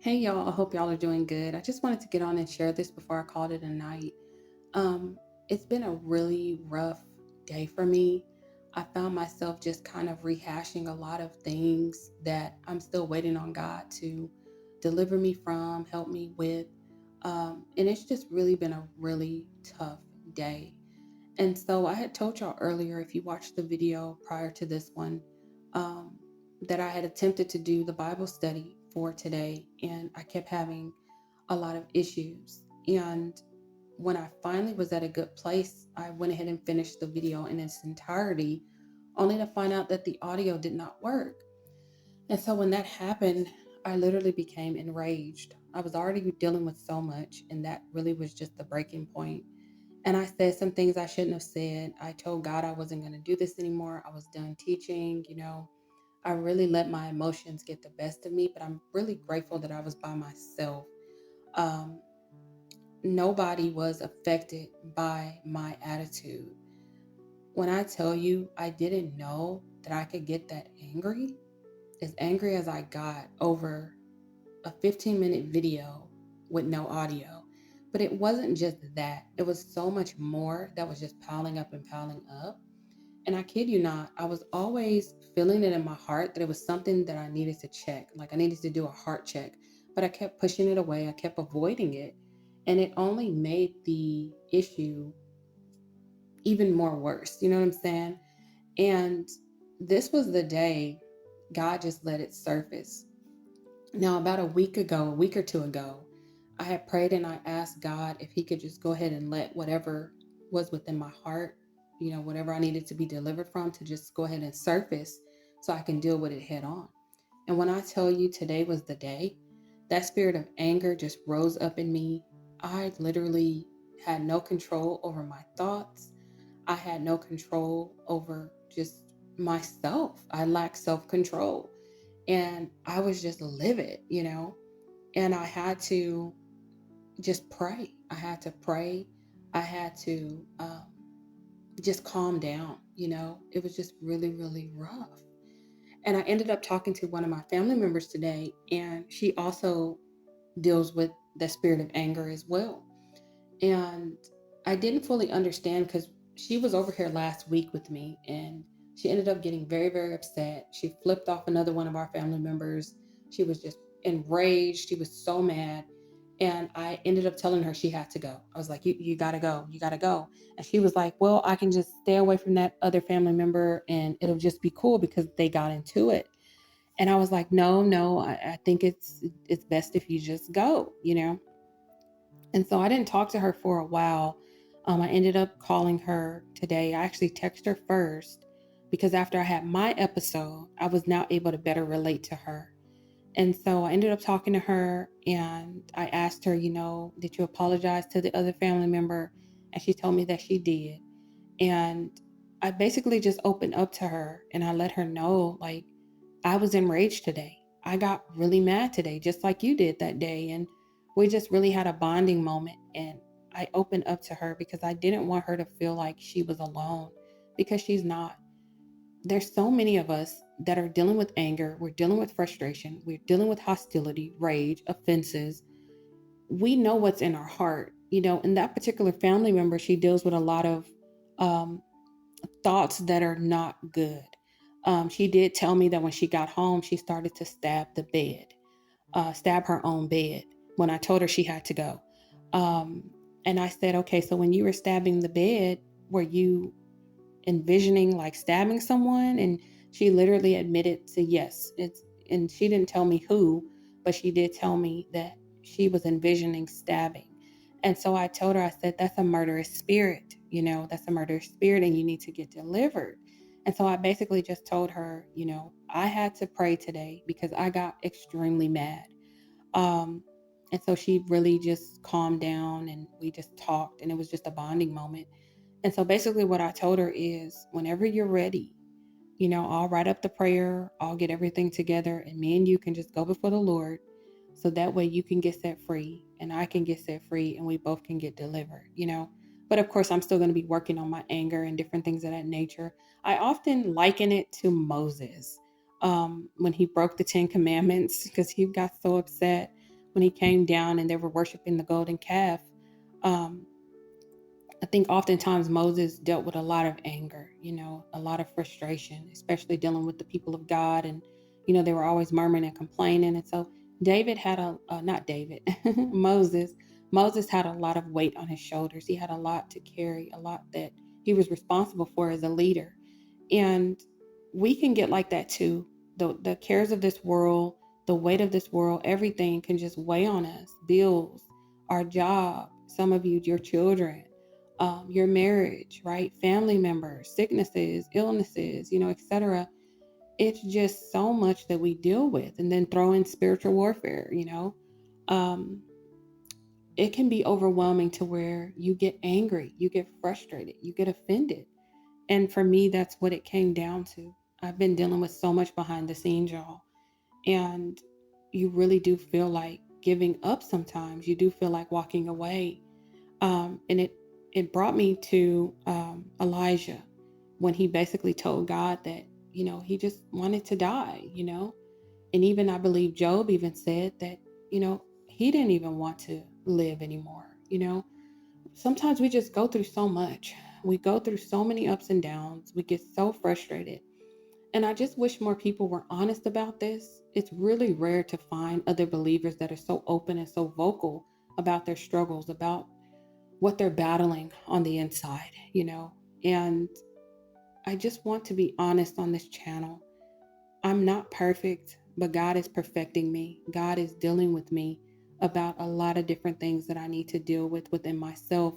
Hey y'all, I hope y'all are doing good. I just wanted to get on and share this before I called it a night. Um, it's been a really rough day for me. I found myself just kind of rehashing a lot of things that I'm still waiting on God to deliver me from, help me with. And it's just really been a really tough day. And so I had told y'all earlier, if you watched the video prior to this one, um, that I had attempted to do the Bible study for today, and I kept having a lot of issues. And when I finally was at a good place, I went ahead and finished the video in its entirety, only to find out that the audio did not work. And so when that happened, I literally became enraged. I was already dealing with so much, and that really was just the breaking point. And I said some things I shouldn't have said. I told God I wasn't going to do this anymore. I was done teaching. I really let my emotions get the best of me, but I'm really grateful that I was by myself. Um, Nobody was affected by my attitude. When I tell you I didn't know that I could get that angry, as angry as I got over a 15-minute video with no audio. But it wasn't just that, it was so much more that was just piling up and piling up. And I kid you not, I was always feeling it in my heart that it was something that I needed to check. Like I needed to do a heart check, but I kept pushing it away. I kept avoiding it. And it only made the issue even more worse. You know what I'm saying? And this was the day God just let it surface. Now, about a week or two ago, I had prayed and I asked God if He could just go ahead and let whatever was within my heart, whatever I needed to be delivered from, to just go ahead and surface so I can deal with it head on. And when I tell you today was the day, that spirit of anger just rose up in me. I literally had no control over my thoughts. I had no control over just myself. I lacked self control. And I was just livid. And I had to just pray. I had to pray. I had to just calm down. It was just really, really rough. And I ended up talking to one of my family members today, and she also deals with the spirit of anger as well. And I didn't fully understand because she was over here last week with me, and she ended up getting very, very upset. She flipped off another one of our family members. She was just enraged. She was so mad. And I ended up telling her she had to go. I was like, you gotta go. You gotta go. And she was like, well, I can just stay away from that other family member and it'll just be cool because they got into it. And I was like, no, no, I think it's best if you just go. And so I didn't talk to her for a while. I ended up calling her today. I actually texted her first because after I had my episode, I was now able to better relate to her. And so I ended up talking to her and I asked her, did you apologize to the other family member? And she told me that she did. And I basically just opened up to her and I let her know, like, I was enraged today. I got really mad today, just like you did that day. And we just really had a bonding moment. And I opened up to her because I didn't want her to feel like she was alone because she's not. There's so many of us that are dealing with anger. We're dealing with frustration. We're dealing with hostility, rage, offenses. We know what's in our heart. And that particular family member, she deals with a lot of um, thoughts that are not good. She did tell me that when she got home, she started to stab her own bed when I told her she had to go. Um, and I said, okay, so when you were stabbing the bed, were you envisioning like stabbing someone? And she literally admitted to yes. And she didn't tell me who, but she did tell me that she was envisioning stabbing. And so I told her, I said, that's a murderous spirit, that's a murderous spirit and you need to get delivered. And so I basically just told her, I had to pray today because I got extremely mad. Um, and so she really just calmed down and we just talked and it was just a bonding moment. And so basically, what I told her is whenever you're ready, I'll write up the prayer, I'll get everything together, and me and you can just go before the Lord. So that way you can get set free and I can get set free and we both can get delivered. But of course, I'm still going to be working on my anger and different things of that nature. I often liken it to Moses when he broke the 10 Commandments because he got so upset. when he came down and they were worshiping the golden calf. Um, I think oftentimes Moses dealt with a lot of anger, a lot of frustration, especially dealing with the people of God. And, they were always murmuring and complaining. And so David had not David, Moses. Moses had a lot of weight on his shoulders. He had a lot to carry, a lot that he was responsible for as a leader. And we can get like that too. The cares of this world, the weight of this world, everything can just weigh on us. Bills, our job, some of you, your children, your marriage, right? Family members, sicknesses, illnesses, etc. It's just so much that we deal with. And then throw in spiritual warfare, Um, it can be overwhelming to where you get angry, you get frustrated, you get offended. And for me, that's what it came down to. I've been dealing with so much behind the scenes, y'all. And you really do feel like giving up sometimes. You do feel like walking away. And it brought me to Elijah when he basically told God that he just wanted to die. And even I believe Job even said that he didn't even want to live anymore. Sometimes we just go through so much. We go through so many ups and downs. We get so frustrated. And I just wish more people were honest about this. It's really rare to find other believers that are so open and so vocal about their struggles, about what they're battling on the inside, And I just want to be honest on this channel. I'm not perfect, but God is perfecting me. God is dealing with me about a lot of different things that I need to deal with within myself